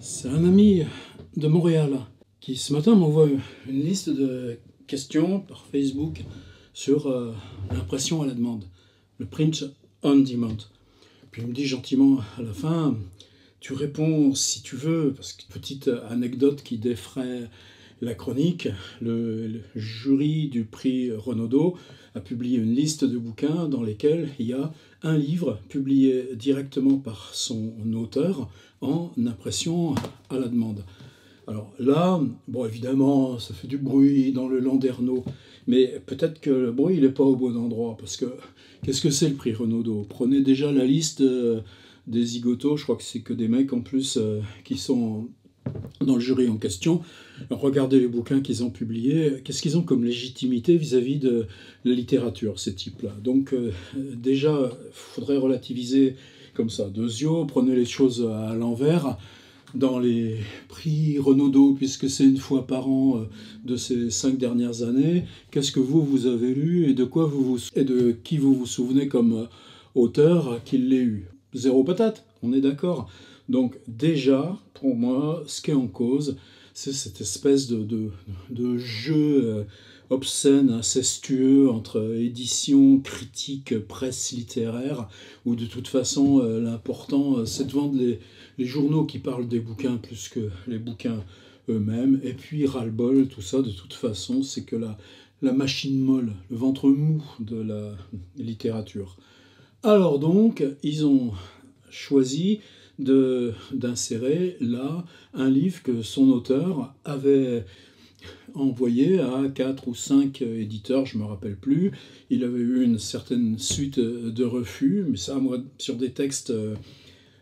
C'est un ami de Montréal qui ce matin m'envoie une liste de questions par Facebook sur l'impression à la demande, le print on demand. Puis il me dit gentiment à la fin, tu réponds si tu veux, parce que petite anecdote qui défraie la chronique, le jury du prix Renaudot a publié une liste de bouquins dans lesquels il y a un livre publié directement par son auteur en impression à la demande. Alors là, bon évidemment, ça fait du bruit dans le Landerneau, mais peut-être que le bruit il n'est pas au bon endroit, parce que qu'est-ce que c'est le prix Renaudot? Prenez déjà la liste des zigotos, je crois que c'est que des mecs en plus qui sont dans le jury en question. Regardez les bouquins qu'ils ont publiés, qu'est-ce qu'ils ont comme légitimité vis-à-vis de la littérature, ces types-là. Donc déjà, il faudrait relativiser comme ça, de yeux, prenez les choses à l'envers. Dans les prix Renaudot, puisque c'est une fois par an de ces 5 dernières années, qu'est-ce que vous avez lu et de qui vous vous souvenez comme auteur qui l'ait eu? Zéro patate, on est d'accord. Donc déjà, pour moi, ce qui est en cause, c'est cette espèce de jeu obscène, incestueux entre édition, critique, presse littéraire, où de toute façon l'important c'est de vendre les journaux qui parlent des bouquins plus que les bouquins eux-mêmes, et puis ras-le-bol, tout ça de toute façon, c'est que la machine molle, le ventre mou de la littérature. Alors donc, ils ont choisi d'insérer là un livre que son auteur avait envoyé à 4 ou 5 éditeurs, je ne me rappelle plus. Il avait eu une certaine suite de refus, mais ça, moi, sur des textes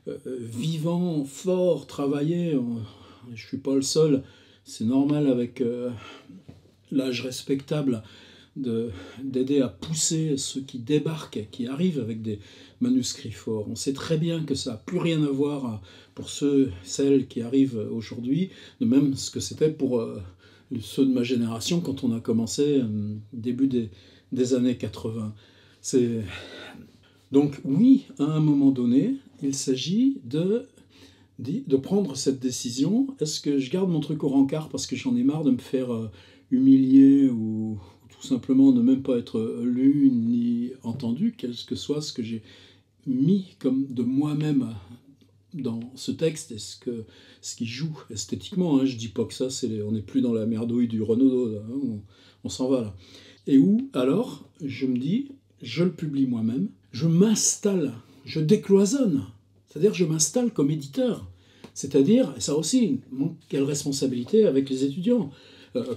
vivants, forts, travaillés, je ne suis pas le seul, c'est normal avec l'âge respectable d'aider à pousser ceux qui débarquent, qui arrivent avec des manuscrits forts. On sait très bien que ça n'a plus rien à voir pour celles qui arrivent aujourd'hui, de même ce que c'était pour ceux de ma génération quand on a commencé début des années 80. Donc oui, à un moment donné, il s'agit de prendre cette décision. Est-ce que je garde mon truc au rencard parce que j'en ai marre de me faire humilier ou tout simplement ne même pas être lu ni entendu, quel que soit ce que j'ai mis comme de moi-même dans ce texte et ce qui joue esthétiquement. Je dis pas que ça, on n'est plus dans la merdouille du Renaudot, on s'en va là. Et où alors, je me dis, je le publie moi-même, je m'installe, je décloisonne, c'est-à-dire je m'installe comme éditeur. C'est-à-dire, ça aussi, quelle responsabilité avec les étudiants.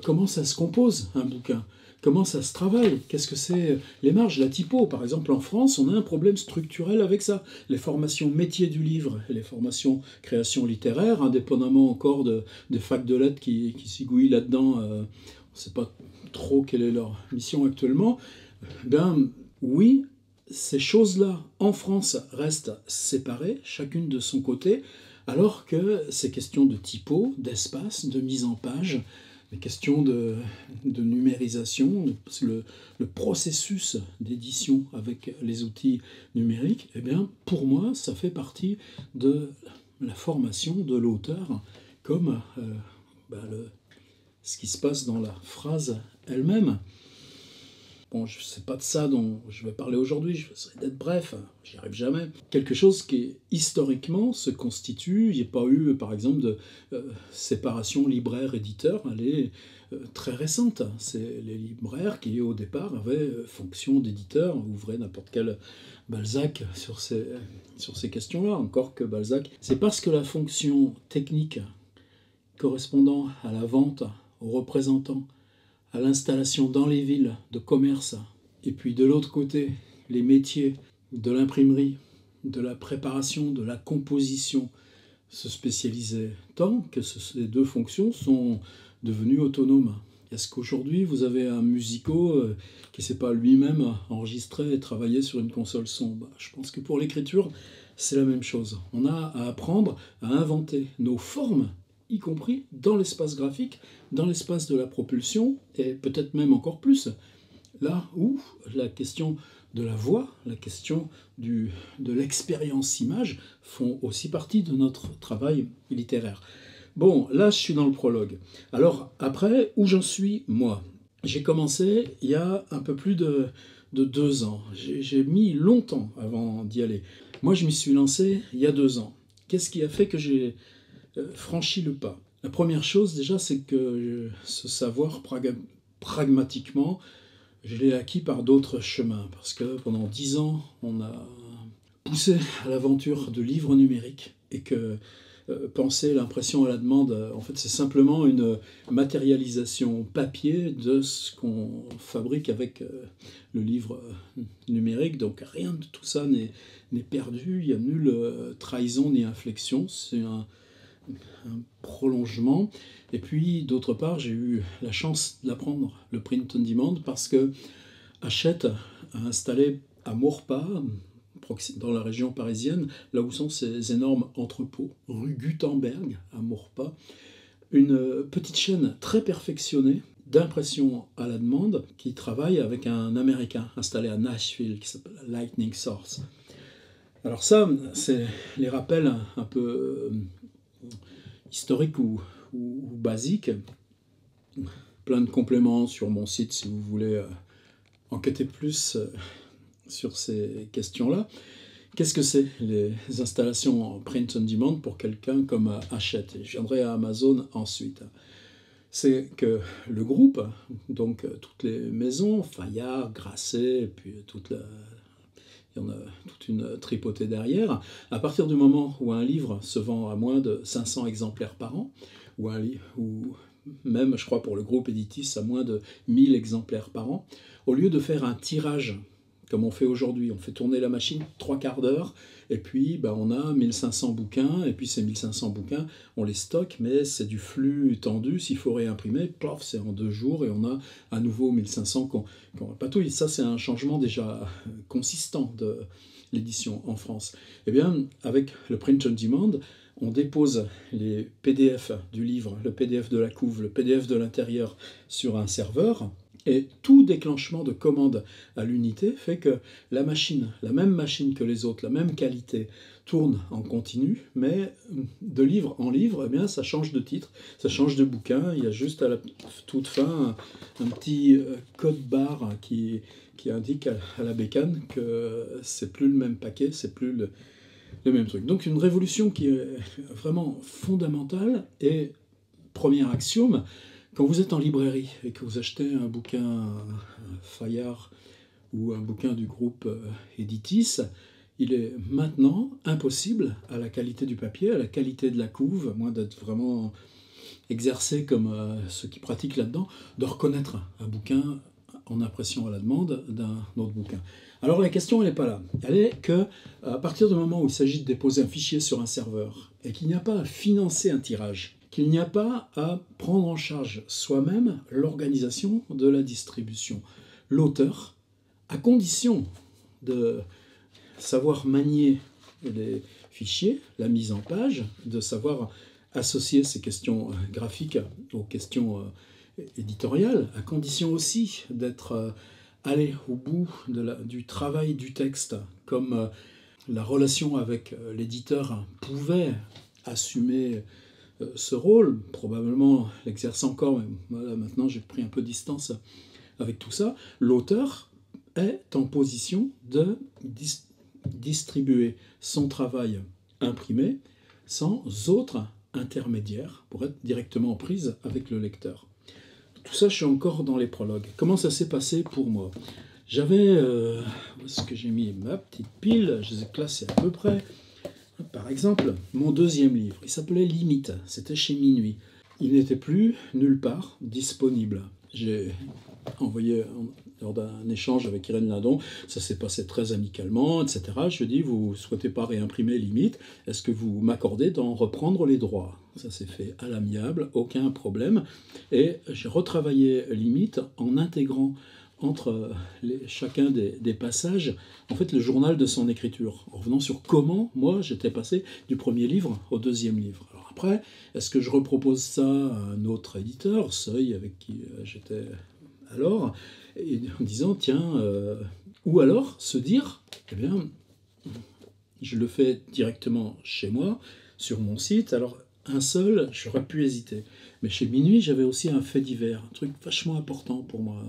Comment ça se compose un bouquin? Comment ça se travaille? Qu'est-ce que c'est les marges? La typo, par exemple, en France, on a un problème structurel avec ça. Les formations métiers du livre et les formations création littéraire, indépendamment encore des facs de lettres qui s'igouillent là-dedans, on ne sait pas trop quelle est leur mission actuellement. Ben oui, ces choses-là, en France, restent séparées, chacune de son côté, alors que ces questions de typo, d'espace, de mise en page, les questions de numérisation, le processus d'édition avec les outils numériques, eh bien, pour moi, ça fait partie de la formation de l'auteur, comme ce qui se passe dans la phrase elle-même. Bon, je ne sais pas de ça dont je vais parler aujourd'hui, je vais essayer d'être bref, j'y arrive jamais. Quelque chose qui, historiquement, se constitue, il n'y a pas eu, par exemple, de séparation libraire-éditeur, elle est très récente. C'est les libraires qui, au départ, avaient fonction d'éditeur, ouvraient n'importe quel Balzac sur ces questions-là, encore que Balzac. C'est parce que la fonction technique correspondant à la vente, aux représentants, à l'installation dans les villes de commerce, et puis de l'autre côté, les métiers de l'imprimerie, de la préparation, de la composition se spécialisaient tant que ces deux fonctions sont devenues autonomes. Est-ce qu'aujourd'hui, vous avez un musico qui ne s'est pas lui-même enregistré et travaillé sur une console son? Je pense que pour l'écriture, c'est la même chose. On a à apprendre à inventer nos formes, y compris dans l'espace graphique, dans l'espace de la propulsion, et peut-être même encore plus, là où la question de la voix, la question de l'expérience image font aussi partie de notre travail littéraire. Bon, là je suis dans le prologue. Alors après, où j'en suis moi? J'ai commencé il y a un peu plus de 2 ans. J'ai mis longtemps avant d'y aller. Moi je m'y suis lancé il y a 2 ans. Qu'est-ce qui a fait que j'ai franchi le pas? La première chose déjà, c'est que ce savoir pragmatiquement, je l'ai acquis par d'autres chemins, parce que pendant 10 ans, on a poussé à l'aventure de livres numériques, et que penser l'impression à la demande, en fait, c'est simplement une matérialisation papier de ce qu'on fabrique avec le livre numérique. Donc rien de tout ça n'est perdu, il n'y a nulle trahison ni inflexion, c'est un prolongement. Et puis, d'autre part, j'ai eu la chance d'apprendre le print on demand parce que Hachette a installé à Maurepas, dans la région parisienne, là où sont ces énormes entrepôts, rue Gutenberg, à Maurepas, une petite chaîne très perfectionnée d'impression à la demande qui travaille avec un Américain installé à Nashville qui s'appelle Lightning Source. Alors ça, c'est les rappels un peu historiques ou basiques. Plein de compléments sur mon site si vous voulez enquêter plus sur ces questions-là. Qu'est-ce que c'est les installations en print on demand pour quelqu'un comme Hachette? Je viendrai à Amazon ensuite. C'est que le groupe, donc toutes les maisons, Fayard, Grasset, et puis il y en a toute une tripotée derrière, à partir du moment où un livre se vend à moins de 500 exemplaires par an, ou même, je crois, pour le groupe Editis, à moins de 1000 exemplaires par an, au lieu de faire un tirage, comme on fait aujourd'hui, on fait tourner la machine 3/4 d'heure, et puis on a 1500 bouquins, et puis ces 1500 bouquins, on les stocke, mais c'est du flux tendu, s'il faut réimprimer, plof, c'est en 2 jours, et on a à nouveau 1500 qu'on patouille. Ça, c'est un changement déjà consistant de l'édition en France. Eh bien, avec le print on demand, on dépose les PDF du livre, le PDF de la couve, le PDF de l'intérieur sur un serveur, et tout déclenchement de commande à l'unité fait que la machine, la même machine que les autres, la même qualité, tourne en continu, mais de livre en livre, eh bien, ça change de titre, ça change de bouquin. Il y a juste à la toute fin un petit code barre qui indique à la bécane que c'est plus le même paquet, c'est plus le même truc. Donc une révolution qui est vraiment fondamentale. Et premier axiome, quand vous êtes en librairie et que vous achetez un bouquin Fayard ou un bouquin du groupe Editis, il est maintenant impossible, à la qualité du papier, à la qualité de la couve, à moins d'être vraiment exercé comme ceux qui pratiquent là-dedans, de reconnaître un bouquin en impression à la demande d'un autre bouquin. Alors la question, elle n'est pas là. Elle est qu'à partir du moment où il s'agit de déposer un fichier sur un serveur et qu'il n'y a pas à financer un tirage, qu'il n'y a pas à prendre en charge soi-même l'organisation de la distribution, l'auteur, à condition de savoir manier les fichiers, la mise en page, de savoir associer ces questions graphiques aux questions éditoriales, à condition aussi d'être allé au bout du travail du texte, comme la relation avec l'éditeur pouvait assumer ce rôle, probablement l'exerce encore, mais voilà, maintenant j'ai pris un peu de distance avec tout ça. L'auteur est en position de distribuer son travail imprimé sans autre intermédiaire pour être directement en prise avec le lecteur. Tout ça, je suis encore dans les prologues. Comment ça s'est passé pour moi? J'avais, ce que j'ai mis, ma petite pile, je les ai classés à peu près. Par exemple, mon deuxième livre, il s'appelait Limite, c'était chez Minuit. Il n'était plus nulle part disponible. J'ai envoyé, lors d'un échange avec Irène Lindon, ça s'est passé très amicalement, etc. Je lui ai dit, vous ne souhaitez pas réimprimer Limite, est-ce que vous m'accordez d'en reprendre les droits? Ça s'est fait à l'amiable, aucun problème. Et j'ai retravaillé Limite en intégrant entre chacun des passages, en fait, le journal de son écriture, en revenant sur comment, moi, j'étais passé du premier livre au deuxième livre. Alors après, est-ce que je repropose ça à un autre éditeur, Seuil, avec qui j'étais alors, et en disant, tiens, Ou alors se dire, eh bien, je le fais directement chez moi, sur mon site. Alors, un seul, j'aurais pu hésiter. Mais chez Minuit, j'avais aussi un fait divers, un truc vachement important pour moi.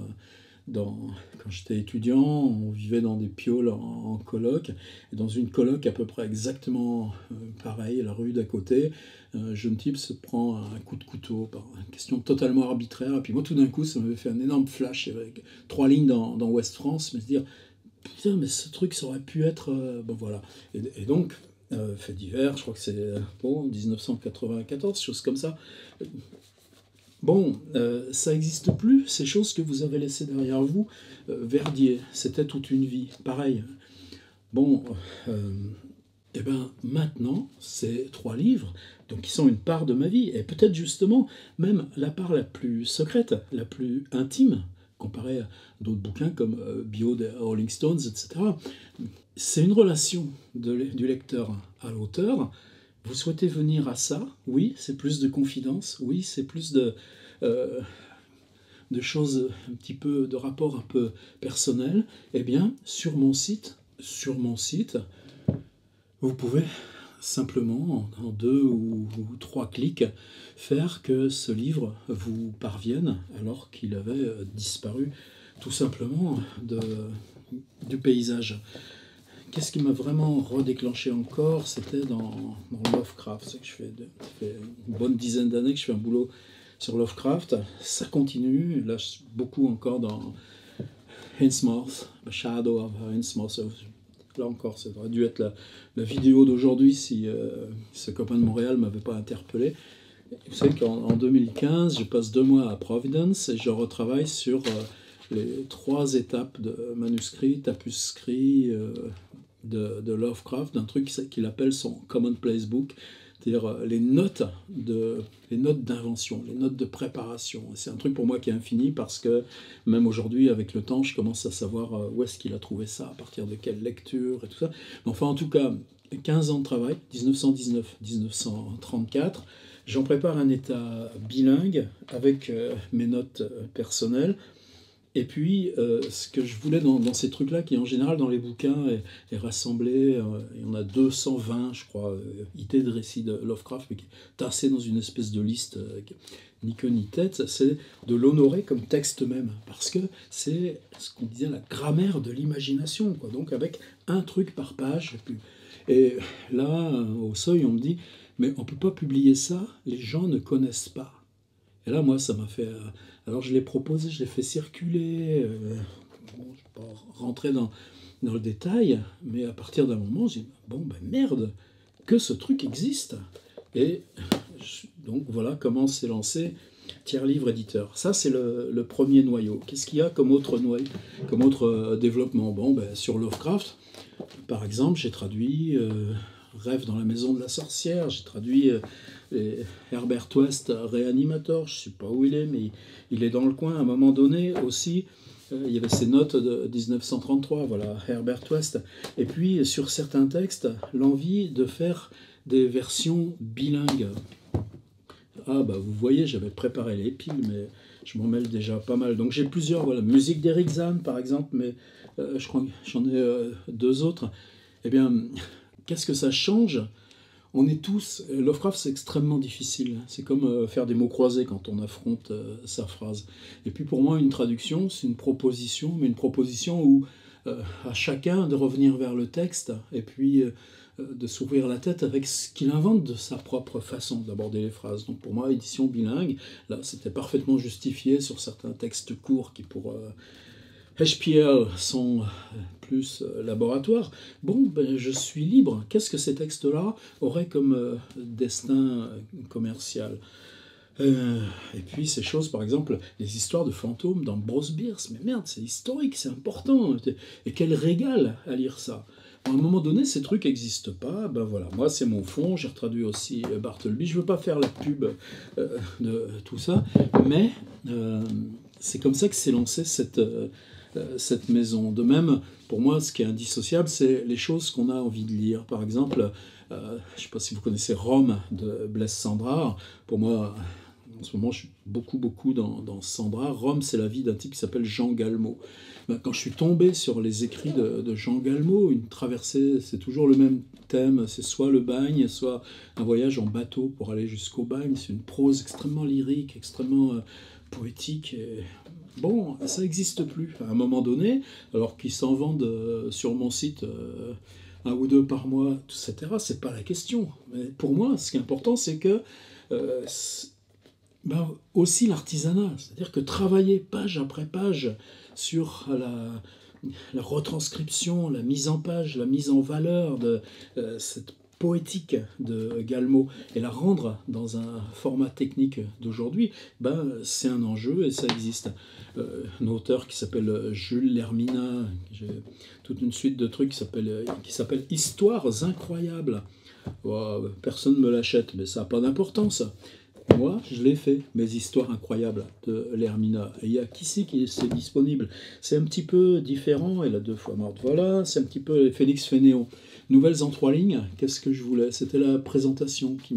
Quand j'étais étudiant, on vivait dans des pioles en coloc. Et dans une coloc à peu près exactement pareil, la rue d'à côté, un jeune type se prend un coup de couteau par une question totalement arbitraire. Et puis moi, tout d'un coup, ça m'avait fait un énorme flash avec 3 lignes dans Ouest France, mais se dire, putain, mais ce truc, ça aurait pu être... bon, voilà. Et donc, fait divers, je crois que c'est 1994, chose comme ça. Bon, ça n'existe plus, ces choses que vous avez laissées derrière vous. Verdier, c'était toute une vie, pareil. Bon, et ben maintenant, ces 3 livres, donc qui sont une part de ma vie, et peut-être justement même la part la plus secrète, la plus intime, comparée à d'autres bouquins comme Bio des Rolling Stones, etc. C'est une relation du lecteur à l'auteur. Vous souhaitez venir à ça? Oui, c'est plus de confidence. Oui, c'est plus de choses un petit peu, de rapports un peu personnels. Eh bien, sur mon site, vous pouvez simplement, en 2 ou 3 clics, faire que ce livre vous parvienne alors qu'il avait disparu tout simplement du paysage. Qu'est-ce qui m'a vraiment redéclenché encore? C'était dans Lovecraft. C'est que ça fait une bonne dizaine d'années que je fais un boulot sur Lovecraft. Ça continue. Là, beaucoup encore dans Innsmouth, The Shadow of Innsmouth. Là encore, ça aurait dû être la vidéo d'aujourd'hui si ce copain de Montréal ne m'avait pas interpellé. Vous savez qu'en 2015, je passe 2 mois à Providence et je retravaille sur les 3 étapes de manuscrit, tapuscrit de Lovecraft, d'un truc qu'il appelle son Commonplace Book, c'est-à-dire les notes d'invention, les notes de préparation. C'est un truc pour moi qui est infini parce que même aujourd'hui, avec le temps, je commence à savoir où est-ce qu'il a trouvé ça, à partir de quelle lecture et tout ça. Mais enfin, en tout cas, 15 ans de travail, 1919-1934. J'en prépare un état bilingue avec mes notes personnelles. Et puis, ce que je voulais dans ces trucs-là, qui en général dans les bouquins est rassemblé, il y en a 220, je crois, idées de récits de Lovecraft, mais qui est tassé dans une espèce de liste ni queue ni tête, c'est de l'honorer comme texte même, parce que c'est ce qu'on disait la grammaire de l'imagination, quoi. Donc avec un truc par page. Et là, au Seuil, on me dit, mais on ne peut pas publier ça, les gens ne connaissent pas. Et là, moi, ça m'a fait... alors, je l'ai proposé, je l'ai fait circuler. Bon, je ne vais pas rentrer dans le détail, mais à partir d'un moment, j'ai dit, bon, ben merde, que ce truc existe. Et donc, voilà comment s'est lancé Tiers Livre Éditeur. Ça, c'est le premier noyau. Qu'est-ce qu'il y a comme autre noyau, comme autre développement? Bon, ben, sur Lovecraft, par exemple, j'ai traduit... Rêve dans la maison de la sorcière, j'ai traduit Herbert West, Réanimator, je ne sais pas où il est, mais il est dans le coin. À un moment donné aussi, il y avait ces notes de 1933, voilà, Herbert West. Et puis, sur certains textes, l'envie de faire des versions bilingues. Ah, bah vous voyez, j'avais préparé les piles, mais je m'en mêle déjà pas mal. Donc j'ai plusieurs, voilà, musique d'Eric Zahn, par exemple, mais je crois que j'en ai 2 autres. Eh bien... Qu'est-ce que ça change? On est tous... Lovecraft, c'est extrêmement difficile. C'est comme faire des mots croisés quand on affronte sa phrase. Et puis pour moi, une traduction, c'est une proposition, mais une proposition où à chacun de revenir vers le texte et puis de s'ouvrir la tête avec ce qu'il invente de sa propre façon d'aborder les phrases. Donc pour moi, édition bilingue, là, c'était parfaitement justifié sur certains textes courts qui pour... HPL sont plus laboratoires. Bon, ben, je suis libre. Qu'est-ce que ces textes-là auraient comme destin commercial? Et puis ces choses, par exemple, les histoires de fantômes dans Bruce Beers. Mais merde, c'est historique, c'est important. Et quel régal à lire ça. À un moment donné, ces trucs n'existent pas. Ben voilà, moi c'est mon fond. J'ai retraduit aussi Bartleby. Je ne veux pas faire la pub de tout ça, mais c'est comme ça que s'est lancée cette maison. De même, pour moi, ce qui est indissociable, c'est les choses qu'on a envie de lire. Par exemple, je ne sais pas si vous connaissez Rome de Blaise Cendrars. Pour moi, En ce moment, je suis beaucoup dans Sandra. Rome, c'est la vie d'un type qui s'appelle Jean Galmo. Ben, quand je suis tombé sur les écrits de Jean Galmo, une traversée, c'est toujours le même thème. C'est soit le bagne, soit un voyage en bateau pour aller jusqu'au bagne. C'est une prose extrêmement lyrique, extrêmement poétique. Et bon, ça n'existe plus. À un moment donné, alors qu'ils s'en vendent sur mon site un ou deux par mois, etc., c'est pas la question. Mais pour moi, ce qui est important, c'est que aussi l'artisanat, c'est-à-dire que travailler page après page sur la retranscription, la mise en page, la mise en valeur de cette poétique de Galmo et la rendre dans un format technique d'aujourd'hui, c'est un enjeu et ça existe. Un auteur qui s'appelle Jules Lermina, j'ai toute une suite de trucs qui s'appelle Histoires incroyables. Oh, personne ne me l'achète, mais ça n'a pas d'importance. Moi, je l'ai fait, mes histoires incroyables de Lermina. Et il y a qui c'est disponible. C'est un petit peu différent, elle a 2 fois morte, voilà. C'est un petit peu Félix Fénéon. Nouvelles en 3 lignes, qu'est-ce que je voulais? C'était la présentation qui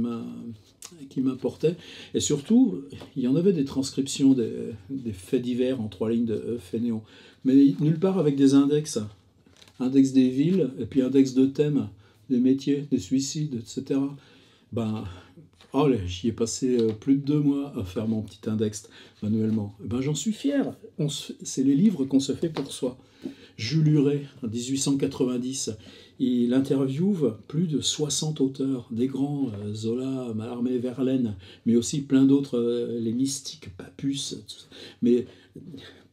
m'importait. Et surtout, il y en avait des transcriptions des faits divers en 3 lignes de Fénéon. Mais nulle part avec des index. Index des villes, et puis index de thèmes, des métiers, des suicides, etc. J'y ai passé plus de 2 mois à faire mon petit index manuellement. J'en suis fier. C'est les livres qu'on se fait pour soi. Jules Huret, en 1890, il interviewe plus de 60 auteurs, des grands, Zola, Mallarmé, Verlaine, mais aussi plein d'autres, les mystiques, Papus, tout ça. Mais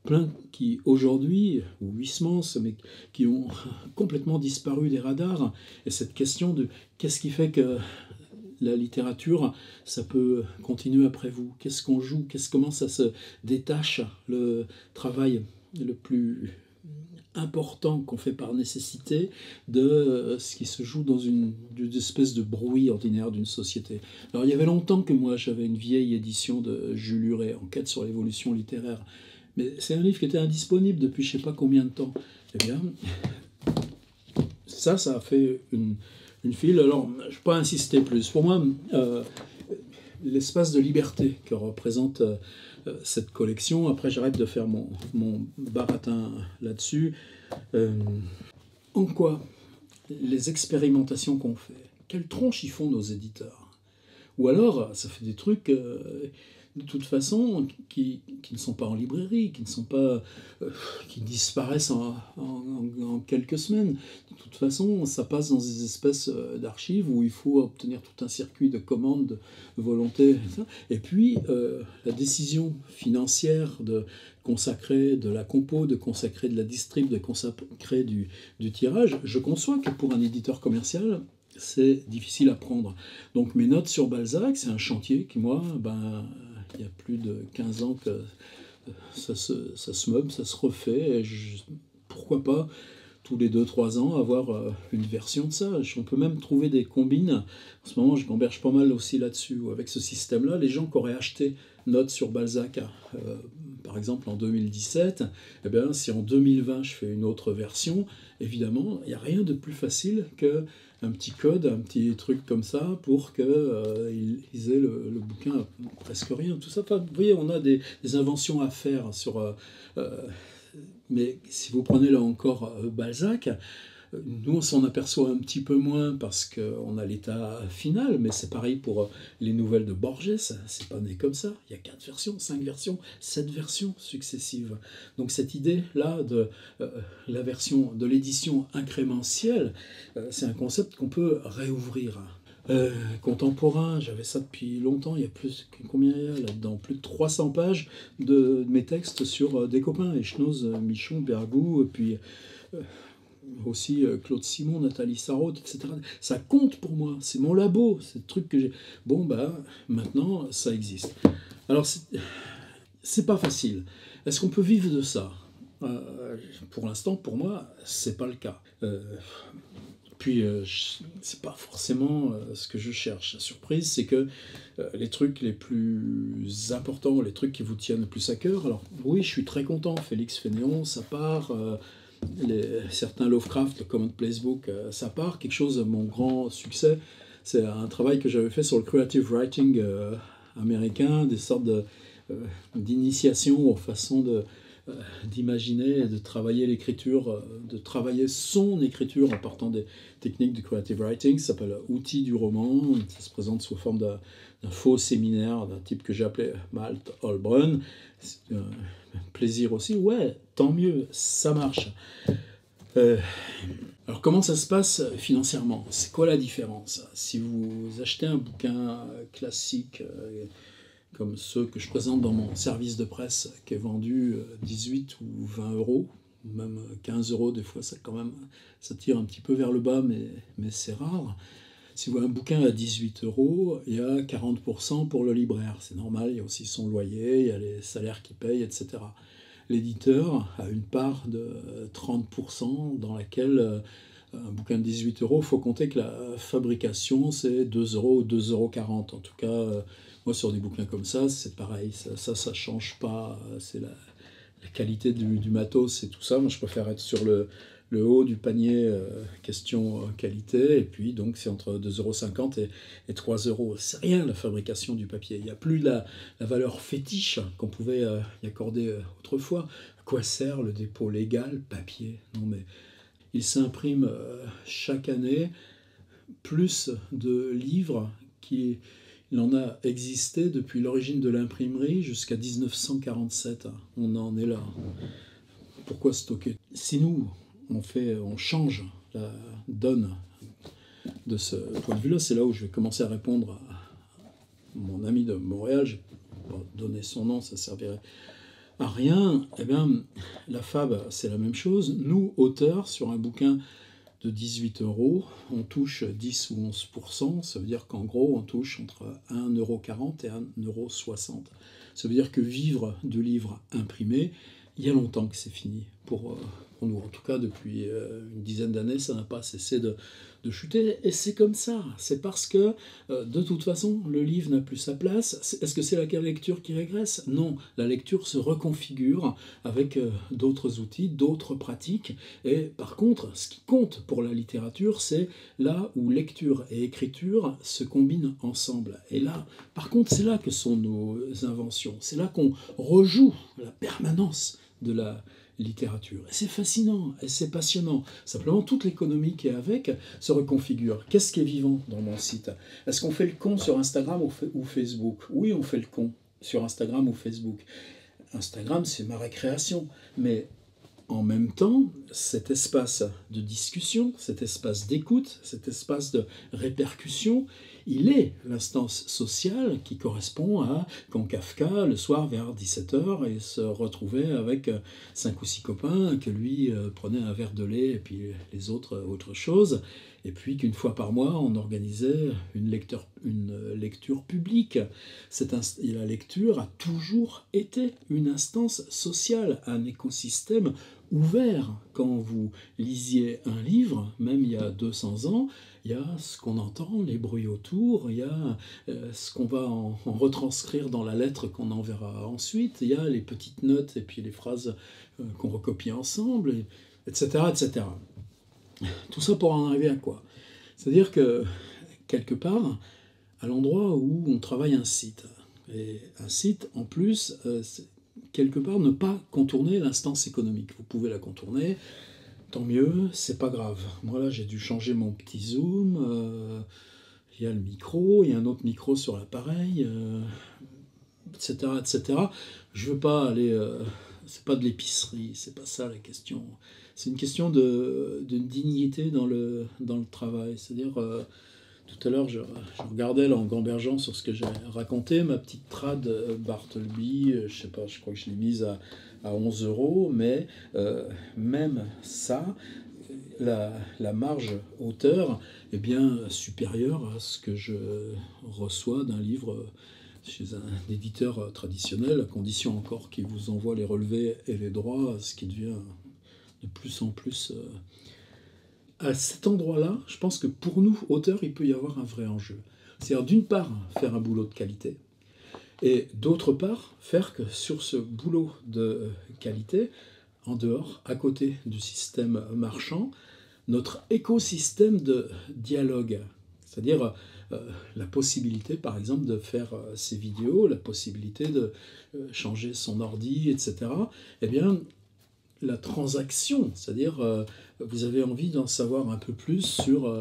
plein qui aujourd'hui, ou Huysmans, mais qui ont complètement disparu des radars. Et cette question de qu'est-ce qui fait que la littérature, ça peut continuer après vous. Qu'est-ce qu'on joue? Comment ça se détache? Le travail le plus important qu'on fait par nécessité de ce qui se joue dans une espèce de bruit ordinaire d'une société. Alors il y avait longtemps que moi j'avais une vieille édition de Jules Huret, Enquête sur l'évolution littéraire. Mais c'est un livre qui était indisponible depuis je ne sais pas combien de temps. Eh bien, ça a fait une file. Alors, je ne vais pas insister plus. Pour moi, l'espace de liberté que représente cette collection, après j'arrête de faire mon baratin là-dessus, en quoi les expérimentations qu'on fait, quelle tronche ils font nos éditeurs? Ou alors, ça fait des trucs de toute façon qui ne sont pas en librairie, qui ne sont pas, qui disparaissent en quelques semaines. De toute façon, ça passe dans des espèces d'archives où il faut obtenir tout un circuit de commandes, de volonté. Et puis, la décision financière de consacrer de la compo, de consacrer de la distrib, de consacrer du tirage, je conçois que pour un éditeur commercial, c'est difficile à prendre. Donc mes notes sur Balzac, c'est un chantier qui, moi, il y a plus de 15 ans que ça se meuble, ça se refait. Et pourquoi pas, tous les 2-3 ans, avoir une version de ça. On peut même trouver des combines. En ce moment, je m'emberge pas mal aussi là-dessus. Avec ce système-là, les gens qui auraient acheté notes sur Balzac, par exemple en 2017, eh bien, si en 2020 je fais une autre version, évidemment, il n'y a rien de plus facile qu'un petit code, un petit truc comme ça pour qu'ils aient le bouquin à presque rien. Tout ça, vous voyez, on a des inventions à faire sur... mais si vous prenez là encore Balzac, nous on s'en aperçoit un petit peu moins parce qu'on a l'état final, mais c'est pareil pour les nouvelles de Borges, c'est pas né comme ça. Il y a 4 versions, 5 versions, 7 versions successives. Donc cette idée-là de la version de l'édition incrémentielle, c'est un concept qu'on peut réouvrir. Contemporain, j'avais ça depuis longtemps, il y a combien il y a là-dedans? Plus de 300 pages de mes textes sur des copains, Echnoz, Michon, Bergou, et puis aussi Claude Simon, Nathalie Sarraute, etc. Ça compte pour moi, c'est mon labo, c'est le truc que j'ai... Bon, maintenant, ça existe. Alors, c'est pas facile. Est-ce qu'on peut vivre de ça? Pour l'instant, pour moi, c'est pas le cas. Puis, c'est pas forcément ce que je cherche. La surprise, c'est que les trucs les plus importants, les trucs qui vous tiennent le plus à cœur, alors oui, je suis très content, Félix Fénéon, ça part, certains Lovecraft, le Commonplace Book, ça part, quelque chose, mon grand succès, c'est un travail que j'avais fait sur le creative writing américains, des sortes d'initiation aux façons d'imaginer et de travailler l'écriture, de travailler son écriture en partant des techniques du creative writing. Ça s'appelle Outils du roman. Ça se présente sous forme d'un faux séminaire d'un type que j'ai appelé Malte Holbrun. C'est un plaisir aussi. Ouais, tant mieux, ça marche. Alors comment ça se passe financièrement? C'est quoi la différence? Si vous achetez un bouquin classique comme ceux que je présente dans mon service de presse qui est vendu 18 ou 20 euros, ou même 15 euros, des fois ça tire un petit peu vers le bas, mais c'est rare. Si vous avez un bouquin à 18 euros, il y a 40% pour le libraire, c'est normal, il y a aussi son loyer, il y a les salaires qu'il paye, etc. L'éditeur a une part de 30% dans laquelle un bouquin de 18 euros, il faut compter que la fabrication c'est 2 euros ou 2,40 euros. En tout cas, moi sur des bouquins comme ça, c'est pareil, ça change pas, c'est la qualité du matos et tout ça. Moi je préfère être sur le haut du panier question qualité, et puis donc c'est entre 2,50 € et 3 euros. C'est rien la fabrication du papier, il n'y a plus la valeur fétiche qu'on pouvait y accorder autrefois. À quoi sert le dépôt légal papier? Non mais il s'imprime chaque année plus de livres qu'il en a existé depuis l'origine de l'imprimerie jusqu'à 1947. On en est là. Pourquoi stocker? Si nous, on change la donne de ce point de vue-là, c'est là où je vais commencer à répondre à mon ami de Montréal. Je vais pas donner son nom, ça servirait à rien. Eh bien, la fab, c'est la même chose. Nous, auteurs, sur un bouquin de 18 euros, on touche 10 ou 11%. Ça veut dire qu'en gros, on touche entre 1,40 € et 1,60 €. Ça veut dire que vivre de livres imprimés, il y a longtemps que c'est fini pour nous. En tout cas, depuis une dizaine d'années, ça n'a pas cessé de chuter. Et c'est comme ça. C'est parce que, de toute façon, le livre n'a plus sa place. Est-ce que c'est la lecture qui régresse? Non. La lecture se reconfigure avec d'autres outils, d'autres pratiques. Et par contre, ce qui compte pour la littérature, c'est là où lecture et écriture se combinent ensemble. Et là, par contre, c'est là que sont nos inventions. C'est là qu'on rejoue la permanence de la littérature. Et c'est fascinant, et c'est passionnant. Simplement, toute l'économie qui est avec se reconfigure. Qu'est-ce qui est vivant dans mon site? Est-ce qu'on fait le con sur Instagram ou Facebook? Oui, on fait le con sur Instagram ou Facebook. Instagram, c'est ma récréation. Mais en même temps, cet espace de discussion, cet espace d'écoute, cet espace de répercussion, il est l'instance sociale qui correspond à quand Kafka, le soir vers 17 h, il se retrouvait avec 5 ou 6 copains, que lui prenait un verre de lait et puis les autres autre chose, et puis qu'une fois par mois, on organisait une lecture publique. Et la lecture a toujours été une instance sociale, un écosystème ouvert. Quand vous lisiez un livre, même il y a 200 ans, il y a ce qu'on entend, les bruits autour, il y a ce qu'on va en retranscrire dans la lettre qu'on enverra ensuite, il y a les petites notes et puis les phrases qu'on recopie ensemble, etc., etc. Tout ça pour en arriver à quoi? C'est-à-dire que, quelque part, à l'endroit où on travaille un site, et un site, en plus, quelque part, ne pas contourner l'instance économique. Vous pouvez la contourner, tant mieux, c'est pas grave. Moi là, j'ai dû changer mon petit zoom, il y a le micro, il y a un autre micro sur l'appareil, etc., etc. Je veux pas aller... c'est pas de l'épicerie, c'est pas ça la question. C'est une question de dignité dans le travail. C'est-à-dire... tout à l'heure, je regardais là en gambergeant sur ce que j'ai raconté, ma petite trad Bartleby, je sais pas, je crois que je l'ai mise à 11 €, mais même ça, la marge auteur est bien supérieure à ce que je reçois d'un livre chez un éditeur traditionnel, à condition encore qu'il vous envoie les relevés et les droits, ce qui devient de plus en plus... À cet endroit-là, je pense que pour nous, auteurs, il peut y avoir un vrai enjeu. C'est-à-dire, d'une part, faire un boulot de qualité, et d'autre part, faire que sur ce boulot de qualité, en dehors, à côté du système marchand, notre écosystème de dialogue, c'est-à-dire la possibilité, par exemple, de faire ses vidéos, la possibilité de changer son ordi, etc., eh bien, la transaction, c'est-à-dire vous avez envie d'en savoir un peu plus sur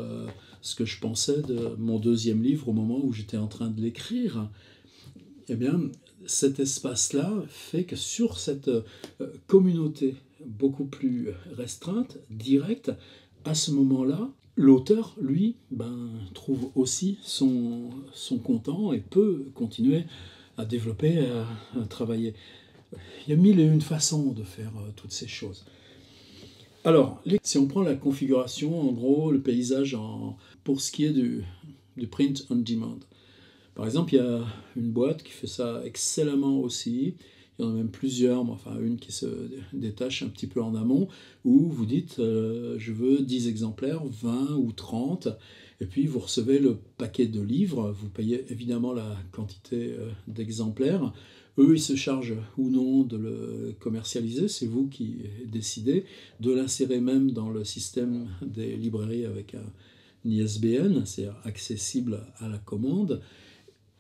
ce que je pensais de mon deuxième livre au moment où j'étais en train de l'écrire, eh bien, cet espace-là fait que sur cette communauté beaucoup plus restreinte, directe, à ce moment-là, l'auteur, lui, trouve aussi son content et peut continuer à développer, à travailler. Il y a mille et une façons de faire toutes ces choses. Alors, si on prend la configuration, en gros, le paysage pour ce qui est du print on demand. Par exemple, il y a une boîte qui fait ça excellemment aussi. Il y en a même plusieurs, mais enfin une qui se détache un petit peu en amont, où vous dites je veux 10 exemplaires, 20 ou 30, et puis vous recevez le paquet de livres, vous payez évidemment la quantité d'exemplaires. Eux, ils se chargent ou non de le commercialiser, c'est vous qui décidez, de l'insérer même dans le système des librairies avec un ISBN, c'est accessible à la commande.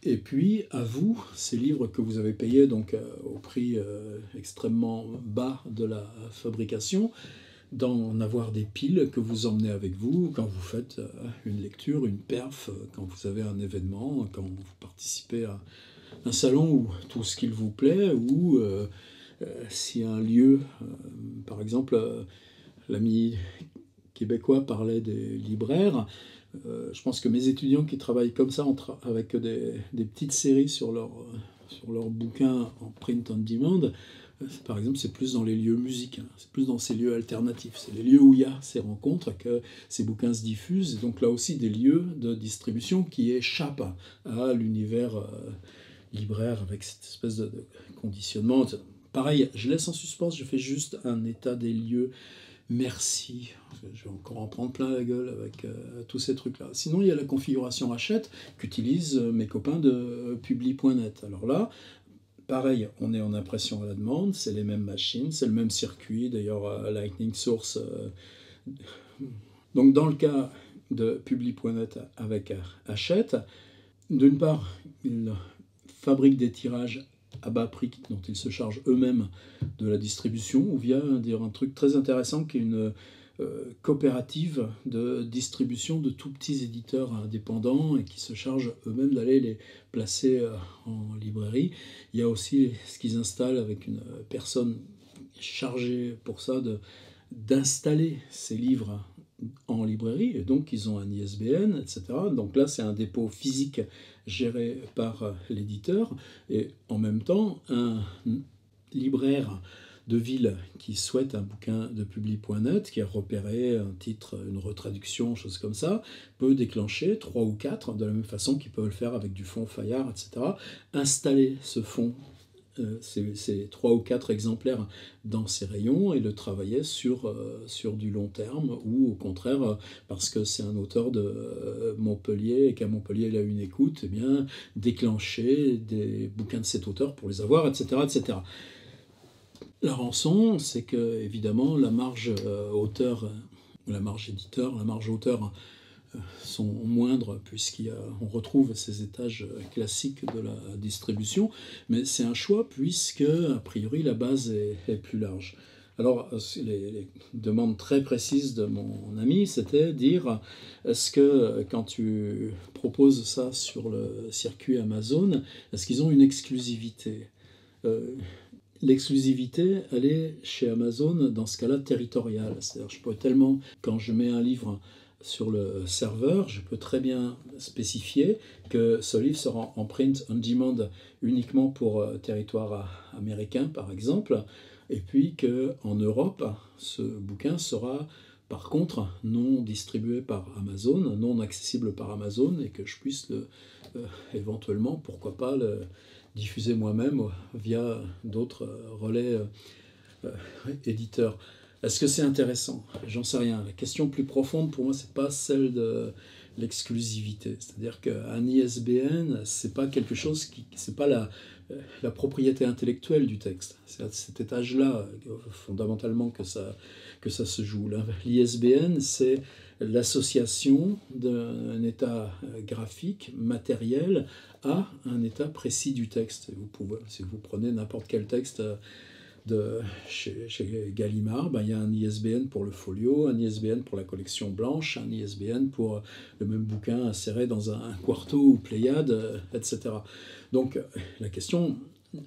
Et puis, à vous, ces livres que vous avez payés donc, au prix extrêmement bas de la fabrication, d'en avoir des piles que vous emmenez avec vous quand vous faites une lecture, une perf, quand vous avez un événement, quand vous participez à un salon ou tout ce qu'il vous plaît, ou si un lieu, par exemple, l'ami québécois parlait des libraires. Je pense que mes étudiants qui travaillent comme ça, avec des petites séries sur leurs bouquins en print on demand, par exemple, c'est plus dans les lieux musiques, c'est plus dans ces lieux alternatifs. C'est les lieux où il y a ces rencontres que ces bouquins se diffusent. Et donc là aussi, des lieux de distribution qui échappent à l'univers libraire avec cette espèce de conditionnement. Pareil, je laisse en suspens, je fais juste un état des lieux. Merci. Je vais encore en prendre plein la gueule avec tous ces trucs-là. Sinon, il y a la configuration Hachette qu'utilisent mes copains de Publi.net. Alors là, pareil, on est en impression à la demande, c'est les mêmes machines, c'est le même circuit, d'ailleurs Lightning Source. Donc dans le cas de Publi.net avec Hachette, d'une part, ils fabriquent des tirages à bas prix dont ils se chargent eux-mêmes de la distribution, ou via un truc très intéressant qui est une coopérative de distribution de tout petits éditeurs indépendants et qui se chargent eux-mêmes d'aller les placer en librairie. Il y a aussi ce qu'ils installent avec une personne chargée pour ça d'installer ces livres en librairie, et donc ils ont un ISBN, etc. Donc là, c'est un dépôt physique géré par l'éditeur, et en même temps, un libraire de ville qui souhaite un bouquin de Publi.net, qui a repéré un titre, une retraduction, chose comme ça, peut déclencher 3 ou 4, de la même façon qu'ils peuvent le faire avec du fonds Fayard, etc. Installer ce fonds, ces 3 ou 4 exemplaires dans ces rayons et le travailler sur du long terme, ou au contraire, parce que c'est un auteur de Montpellier et qu'à Montpellier il a une écoute, eh bien, déclencher des bouquins de cet auteur pour les avoir, etc. etc. La rançon, c'est que évidemment la marge auteur, la marge éditeur, la marge auteur sont moindres puisqu'on retrouve ces étages classiques de la distribution, mais c'est un choix puisque a priori la base est plus large. Alors les demandes très précises de mon ami, c'était dire est-ce que quand tu proposes ça sur le circuit Amazon, est-ce qu'ils ont une exclusivité L'exclusivité, elle est chez Amazon, dans ce cas-là, territoriale. C'est-à-dire, je peux tellement, quand je mets un livre sur le serveur, je peux très bien spécifier que ce livre sera en print on demand uniquement pour territoire américain, par exemple, et puis qu'en Europe, ce bouquin sera par contre non distribué par Amazon, non accessible par Amazon, et que je puisse éventuellement, pourquoi pas, le diffuser moi-même via d'autres relais éditeurs. Est-ce que c'est intéressant? J'en sais rien. La question plus profonde pour moi, c'est pas celle de l'exclusivité. C'est-à-dire qu'un ISBN, c'est pas quelque chose c'est pas la propriété intellectuelle du texte. C'est à cet étage-là, fondamentalement, que ça se joue. L'ISBN, c'est l'association d'un état graphique, matériel, à un état précis du texte. Vous pouvez, si vous prenez n'importe quel texte chez Gallimard, ben, il y a un ISBN pour le folio, un ISBN pour la collection blanche, un ISBN pour le même bouquin inséré dans un quarto ou Pléiade, etc. Donc la question,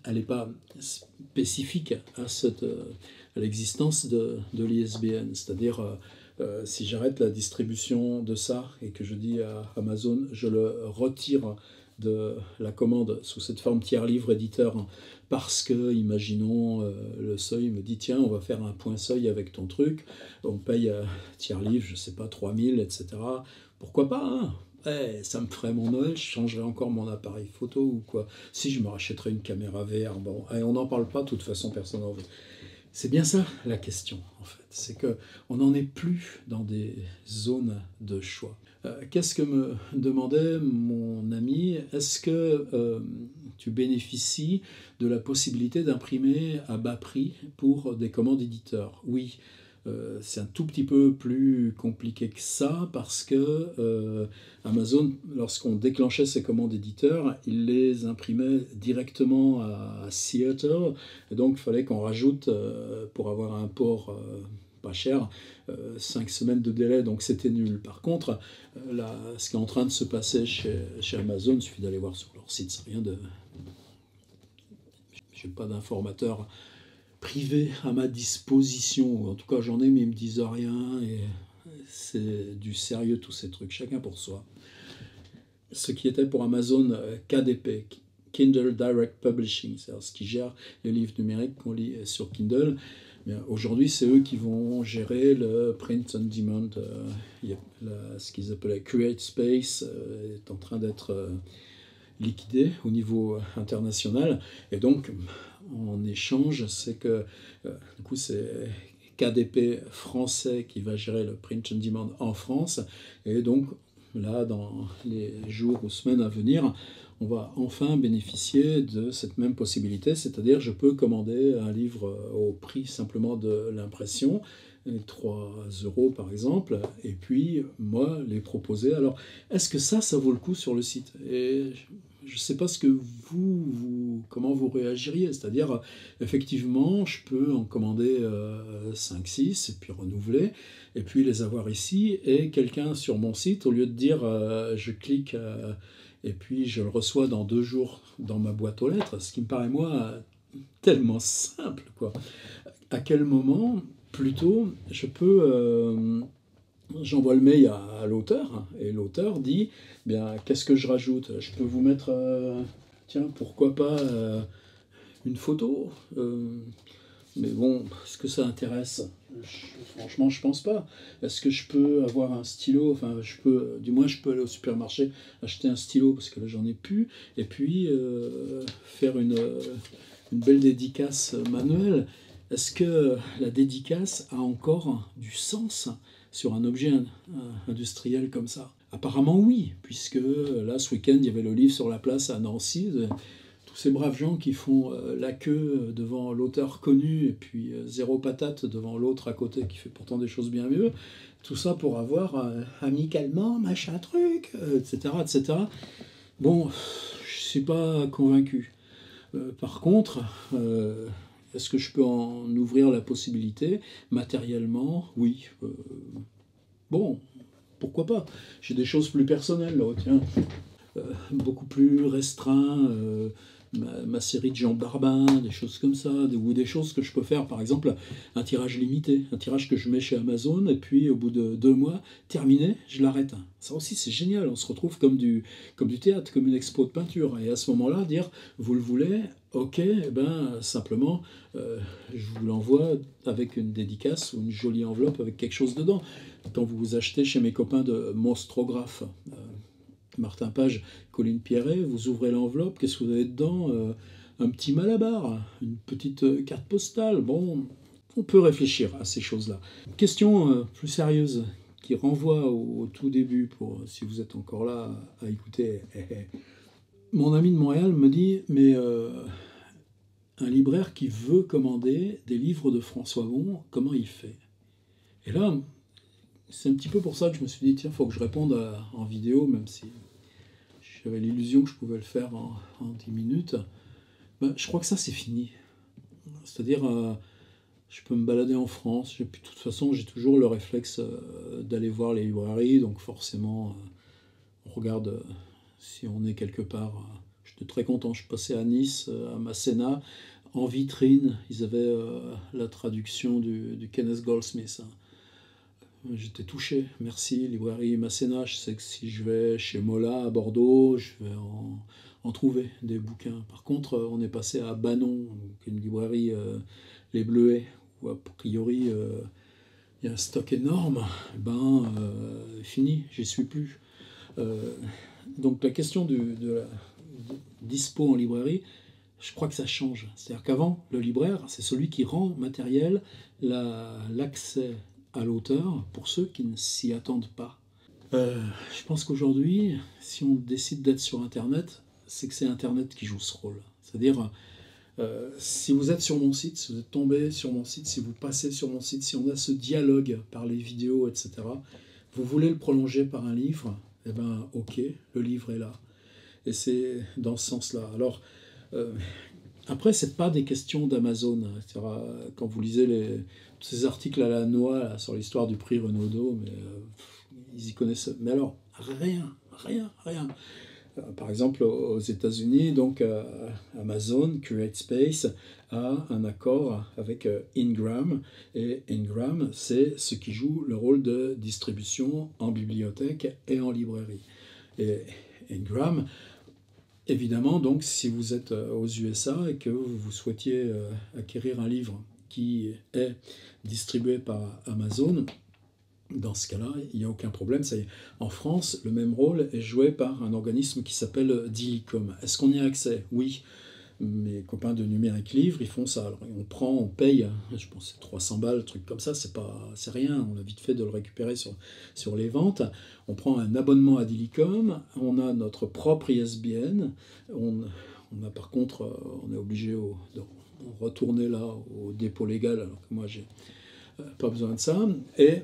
elle n'est pas spécifique à l'existence de l'ISBN. C'est-à-dire, si j'arrête la distribution de ça et que je dis à Amazon, je le retire de la commande sous cette forme tiers-livre éditeur, parce que, imaginons, le seuil me dit, tiens, on va faire un point seuil avec ton truc, on paye tiers-livre, je sais pas, 3000, etc. Pourquoi pas, hein? Ça me ferait mon Noël, je changerais encore mon appareil photo ou quoi. Si je me rachèterais une caméra VR, bon, on n'en parle pas, de toute façon, personne n'en veut. C'est bien ça la question, en fait. C'est qu'on n'en est plus dans des zones de choix. Qu'est-ce que me demandait mon ami? Est-ce que tu bénéficies de la possibilité d'imprimer à bas prix pour des commandes éditeurs? Oui. C'est un tout petit peu plus compliqué que ça parce que Amazon, lorsqu'on déclenchait ses commandes éditeurs, il les imprimait directement à Seattle, et donc il fallait qu'on rajoute, pour avoir un port pas cher, 5 semaines de délai, donc c'était nul. Par contre, là, ce qui est en train de se passer chez Amazon, il suffit d'aller voir sur leur site, c'est rien de... Je n'ai pas d'informateur privé à ma disposition, en tout cas j'en ai, mais ils me disent rien, et c'est du sérieux tous ces trucs, chacun pour soi. Ce qui était pour Amazon KDP, Kindle Direct Publishing, c'est-à-dire ce qui gère les livres numériques qu'on lit sur Kindle. Aujourd'hui, c'est eux qui vont gérer le print on demand. Ce qu'ils appelaient Create Space est en train d'être liquidé au niveau international, et donc en échange, c'est que du coup c'est KDP français qui va gérer le print on demand en France, et donc là, dans les jours ou semaines à venir, on va enfin bénéficier de cette même possibilité, c'est-à-dire je peux commander un livre au prix simplement de l'impression, 3 € par exemple, et puis moi les proposer. Alors, est-ce que ça vaut le coup sur le site? Et je ne sais pas ce que comment vous réagiriez, c'est-à-dire effectivement je peux en commander 5-6 et puis renouveler, et puis les avoir ici, et quelqu'un sur mon site, au lieu de dire je clique et puis je le reçois dans 2 jours dans ma boîte aux lettres, ce qui me paraît moi tellement simple, quoi. À quel moment plutôt je peux j'envoie le mail à l'auteur, et l'auteur dit, bien, qu'est-ce que je rajoute? Je peux vous mettre, tiens, pourquoi pas une photo, mais bon, est-ce que ça intéresse? Franchement, je pense pas. Est-ce que je peux avoir un stylo? Enfin, du moins, je peux aller au supermarché acheter un stylo, parce que là, j'en ai plus, et puis faire une belle dédicace manuelle. Est-ce que la dédicace a encore du sens sur un objet industriel comme ça? Apparemment oui, puisque là, ce week-end, il y avait le livre sur la place à Nancy, tous ces braves gens qui font la queue devant l'auteur connu, et puis zéro patate devant l'autre à côté qui fait pourtant des choses bien mieux, tout ça pour avoir amicalement, machin truc, etc., etc. Bon, je ne suis pas convaincu. Par contre, est-ce que je peux en ouvrir la possibilité? Matériellement, oui. Bon, pourquoi pas? J'ai des choses plus personnelles, là, tiens. Beaucoup plus restreint, ma série de Jean Barbin, des choses comme ça, ou des choses que je peux faire, par exemple, un tirage limité, un tirage que je mets chez Amazon, et puis au bout de 2 mois, terminé, je l'arrête. Ça aussi, c'est génial, on se retrouve comme du théâtre, comme une expo de peinture, et à ce moment-là, dire, vous le voulez, ok, eh ben, simplement, je vous l'envoie avec une dédicace ou une jolie enveloppe avec quelque chose dedans. Quand vous achetez chez mes copains de Monstrographe, Martin Page, Colline Pierret, vous ouvrez l'enveloppe, qu'est-ce que vous avez dedans? Un petit malabar, une petite carte postale. Bon, on peut réfléchir à ces choses-là. Question plus sérieuse qui renvoie au tout début, pour si vous êtes encore là à écouter. Mon ami de Montréal me dit, mais un libraire qui veut commander des livres de François Bon, comment il fait? Et là, c'est un petit peu pour ça que je me suis dit, tiens, il faut que je réponde en vidéo, même si j'avais l'illusion que je pouvais le faire en 10 minutes. Ben, je crois que ça, c'est fini. C'est-à-dire, je peux me balader en France, et puis de toute façon, j'ai toujours le réflexe d'aller voir les librairies, donc forcément, on regarde si on est quelque part. J'étais très content, je passais à Nice, à Masséna, en vitrine, ils avaient la traduction du Kenneth Goldsmith. J'étais touché, merci, librairie Masséna. Je sais que si je vais chez Mola à Bordeaux, je vais en trouver des bouquins. Par contre, on est passé à Banon, une librairie Les Bleuets, où a priori il y a un stock énorme. Fini, j'y suis plus. Donc la question de la dispo en librairie, je crois que ça change. C'est-à-dire qu'avant, le libraire, c'est celui qui rend matériel l'accès à l'auteur pour ceux qui ne s'y attendent pas. Je pense qu'aujourd'hui, si on décide d'être sur Internet, c'est que c'est Internet qui joue ce rôle. C'est-à-dire, si vous êtes sur mon site, si vous êtes tombé sur mon site, si vous passez sur mon site, si on a ce dialogue par les vidéos, etc., vous voulez le prolonger par un livre, eh bien, ok, le livre est là. Et c'est dans ce sens-là. Alors, après, ce n'est pas des questions d'Amazon. Quand vous lisez tous ces articles à la noix là, sur l'histoire du prix Renaudot, mais ils y connaissent. Mais alors, rien. Par exemple, aux États-Unis, donc Amazon, CreateSpace, a un accord avec Ingram. Et Ingram, c'est ce qui joue le rôle de distribution en bibliothèque et en librairie. Et Ingram, évidemment, donc, si vous êtes aux USA et que vous souhaitiez acquérir un livre qui est distribué par Amazon, dans ce cas-là, il n'y a aucun problème. Ça y est. En France, le même rôle est joué par un organisme qui s'appelle Dilicom. Est-ce qu'on y a accès? Oui. Mes copains de Numérique Livre, ils font ça. Alors, on paye, je pense que c'est 300 balles, un truc comme ça, c'est rien. On a vite fait de le récupérer sur les ventes. On prend un abonnement à Dilicom, on a notre propre ISBN. On a par contre, on est obligé de retourner là au dépôt légal, alors que moi j'ai pas besoin de ça. Et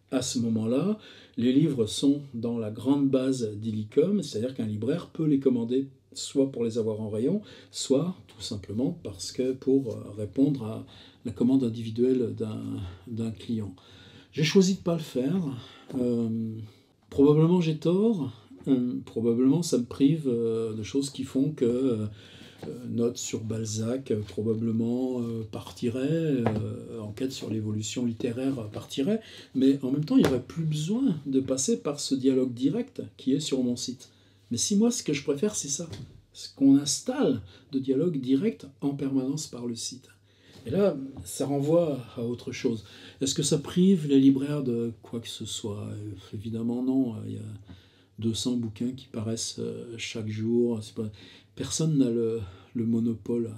à ce moment-là, les livres sont dans la grande base d'Illicom, c'est-à-dire qu'un libraire peut les commander soit pour les avoir en rayon, soit tout simplement parce que pour répondre à la commande individuelle d'un client. J'ai choisi de ne pas le faire. Probablement j'ai tort. Probablement ça me prive de choses qui font que notes sur Balzac probablement partirait, enquête sur l'évolution littéraire partirait, mais en même temps il n'y aurait plus besoin de passer par ce dialogue direct qui est sur mon site. Mais si moi ce que je préfère c'est ça, c'est qu'on installe de dialogue direct en permanence par le site. Et là, ça renvoie à autre chose. Est-ce que ça prive les libraires de quoi que ce soit? Évidemment non, il y a 200 bouquins qui paraissent chaque jour. Personne n'a le monopole.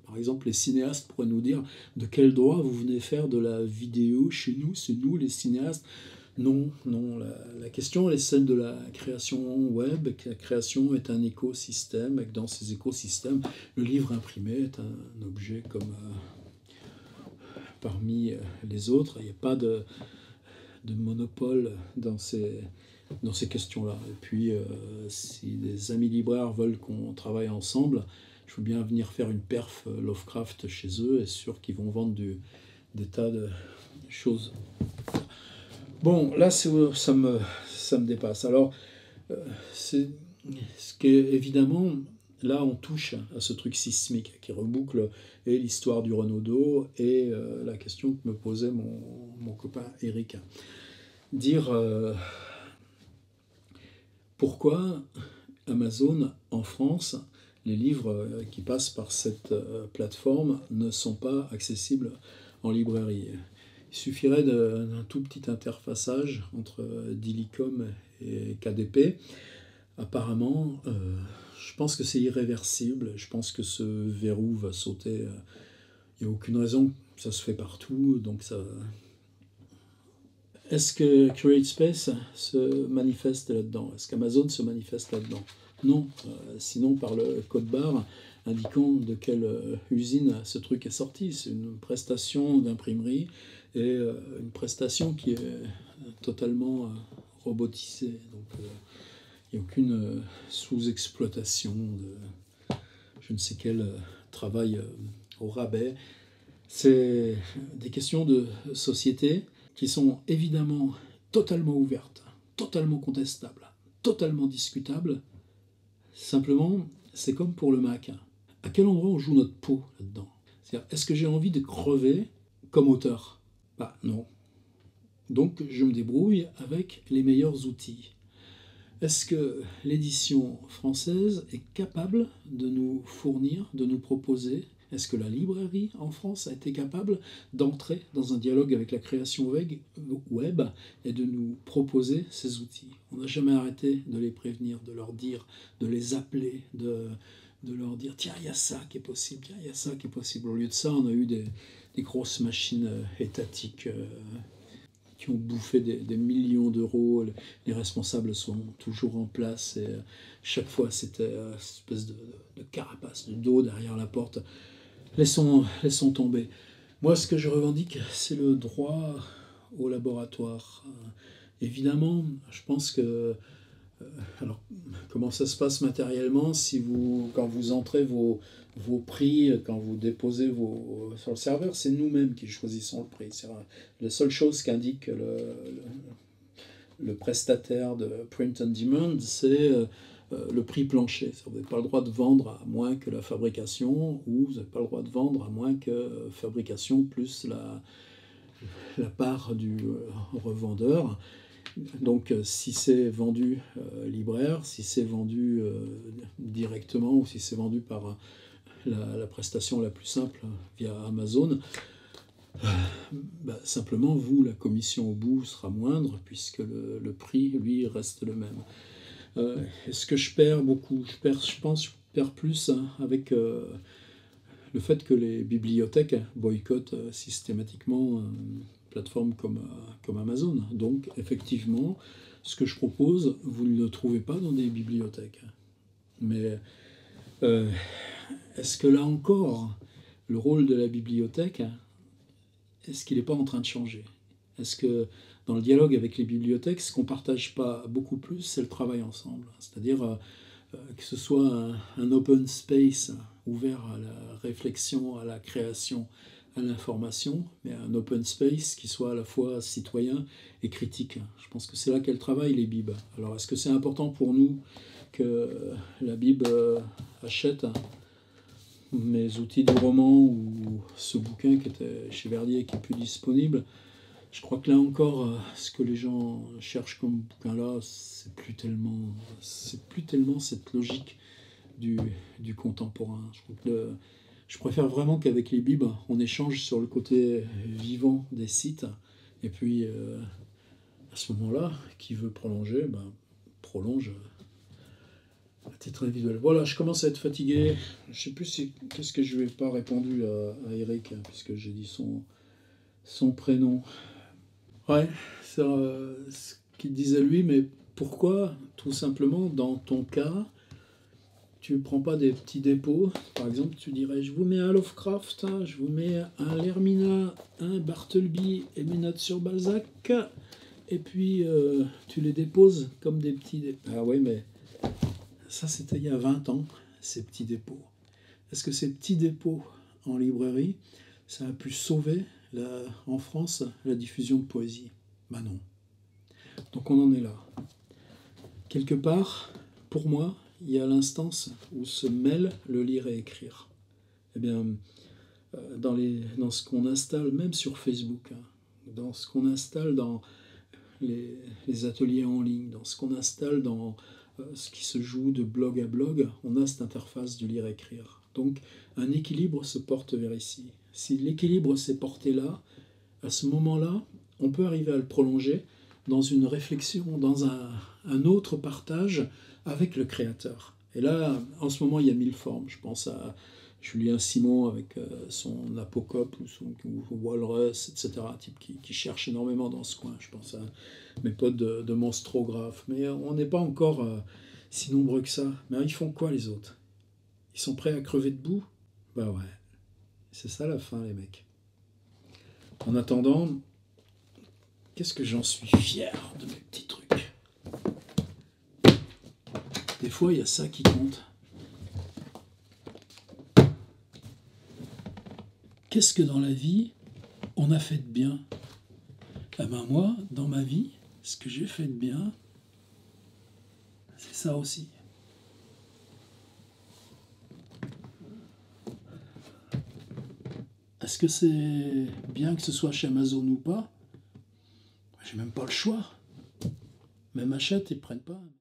Par exemple, les cinéastes pourraient nous dire de quel droit vous venez faire de la vidéo chez nous, c'est nous les cinéastes. Non, la question elle est celle de la création web. La création est un écosystème, et que dans ces écosystèmes, le livre imprimé est un objet comme parmi les autres. Il n'y a pas de monopole dans ces questions-là. Et puis, si des amis libraires veulent qu'on travaille ensemble, je veux bien venir faire une perf Lovecraft chez eux, et sûr qu'ils vont vendre des tas de choses. Bon, là, ça me dépasse. Alors, c'est ce qui est évidemment, là, on touche à ce truc sismique qui reboucle et l'histoire du Renaudot et la question que me posait mon copain Eric. Dire pourquoi Amazon, en France, les livres qui passent par cette plateforme ne sont pas accessibles en librairie. Il suffirait d'un tout petit interfaçage entre Dilicom et KDP. Apparemment, je pense que c'est irréversible. Je pense que ce verrou va sauter. Il n'y a aucune raison. Ça se fait partout. Donc ça... Est-ce que CreateSpace se manifeste là-dedans? Est-ce qu'Amazon se manifeste là-dedans? Non. Sinon, par le code barre indiquant de quelle usine ce truc est sorti. C'est une prestation d'imprimerie et une prestation qui est totalement robotisée. Donc il n'y a aucune sous-exploitation de je ne sais quel travail au rabais. C'est des questions de société qui sont évidemment totalement ouvertes, totalement contestables, totalement discutables. Simplement, c'est comme pour le Mac. À quel endroit on joue notre peau là-dedans? C'est-à-dire, est-ce que j'ai envie de crever comme auteur? Bah non. Donc je me débrouille avec les meilleurs outils. Est-ce que l'édition française est capable de nous fournir, de nous proposer? Est-ce que la librairie en France a été capable d'entrer dans un dialogue avec la création web et de nous proposer ces outils? On n'a jamais arrêté de les prévenir, de leur dire, de les appeler, de leur dire tiens, il y a ça qui est possible, tiens, il y a ça qui est possible. Au lieu de ça, on a eu des grosses machines étatiques qui ont bouffé des millions d'euros. Les responsables sont toujours en place et chaque fois c'était une espèce de carapace, de dos derrière la porte. Laissons tomber. Moi, ce que je revendique, c'est le droit au laboratoire. Évidemment, je pense que alors, comment ça se passe matériellement quand vous entrez vos prix, quand vous déposez sur le serveur, c'est nous-mêmes qui choisissons le prix. C'est la seule chose qu'indique le prestataire de Print on Demand, c'est le prix plancher. Vous n'avez pas le droit de vendre à moins que la fabrication, ou vous n'avez pas le droit de vendre à moins que fabrication plus la part du revendeur. Donc si c'est vendu libraire, si c'est vendu directement ou si c'est vendu par la prestation la plus simple via Amazon, simplement vous, la commission au bout sera moindre puisque le prix, lui, reste le même. Est-ce que je perds beaucoup? Je pense que je perds plus avec le fait que les bibliothèques boycottent systématiquement plateformes comme Amazon. Donc, effectivement, ce que je propose, vous ne le trouvez pas dans des bibliothèques. Mais est-ce que là encore, le rôle de la bibliothèque, est-ce qu'il n'est pas en train de changer? Est-ce que dans le dialogue avec les bibliothèques, ce qu'on ne partage pas beaucoup plus, c'est le travail ensemble? C'est-à-dire que ce soit un open space ouvert à la réflexion, à la création, à l'information, mais un open space qui soit à la fois citoyen et critique. Je pense que c'est là qu'elle travaille, les bibs. Alors, est-ce que c'est important pour nous que la bib achète mes outils du roman ou ce bouquin qui était chez Verdier et qui n'est plus disponible? Je crois que là encore, ce que les gens cherchent comme bouquin-là, c'est plus tellement cette logique du contemporain. Je préfère vraiment qu'avec les bibs, on échange sur le côté vivant des sites. Et puis, à ce moment-là, qui veut prolonger, prolonge à titre individuel. Voilà, je commence à être fatigué. Je ne sais plus qu'est-ce que je lui ai pas répondu à Eric, puisque j'ai dit son prénom. Ouais, c'est ce qu'il disait lui, mais pourquoi, tout simplement, dans ton cas, tu ne prends pas des petits dépôts? Par exemple, tu dirais, je vous mets un Lovecraft, je vous mets un Lermina, un Bartleby et mes notes sur Balzac, et puis tu les déposes comme des petits dépôts. Ah oui, mais ça, c'était il y a 20 ans, ces petits dépôts. Est-ce que ces petits dépôts en librairie, ça a pu sauver en France la diffusion de poésie? Ben non. Donc on en est là. Quelque part, pour moi, il y a l'instance où se mêlent le lire et écrire. Eh bien, dans ce qu'on installe, même sur Facebook, dans ce qu'on installe dans les ateliers en ligne, dans ce qu'on installe dans ce qui se joue de blog à blog, on a cette interface du lire-écrire. Donc, un équilibre se porte vers ici. Si l'équilibre s'est porté là, à ce moment-là, on peut arriver à le prolonger dans une réflexion, dans un autre partage avec le créateur. Et là, en ce moment, il y a 1000 formes. Je pense à Julien Simon avec son Apocope ou Walrus, etc. Un type qui cherche énormément dans ce coin. Je pense à mes potes de monstrographes. Mais on n'est pas encore si nombreux que ça. Mais ils font quoi, les autres? Ils sont prêts à crever debout? Bah ouais. C'est ça la fin, les mecs. En attendant, qu'est-ce que j'en suis fier de mes petits trucs. Des fois, il y a ça qui compte. Qu'est-ce que dans la vie, on a fait de bien? Eh ben moi, dans ma vie, ce que j'ai fait de bien, c'est ça aussi. Est-ce que c'est bien que ce soit chez Amazon ou pas? J'ai même pas le choix. Même achète, ils prennent pas.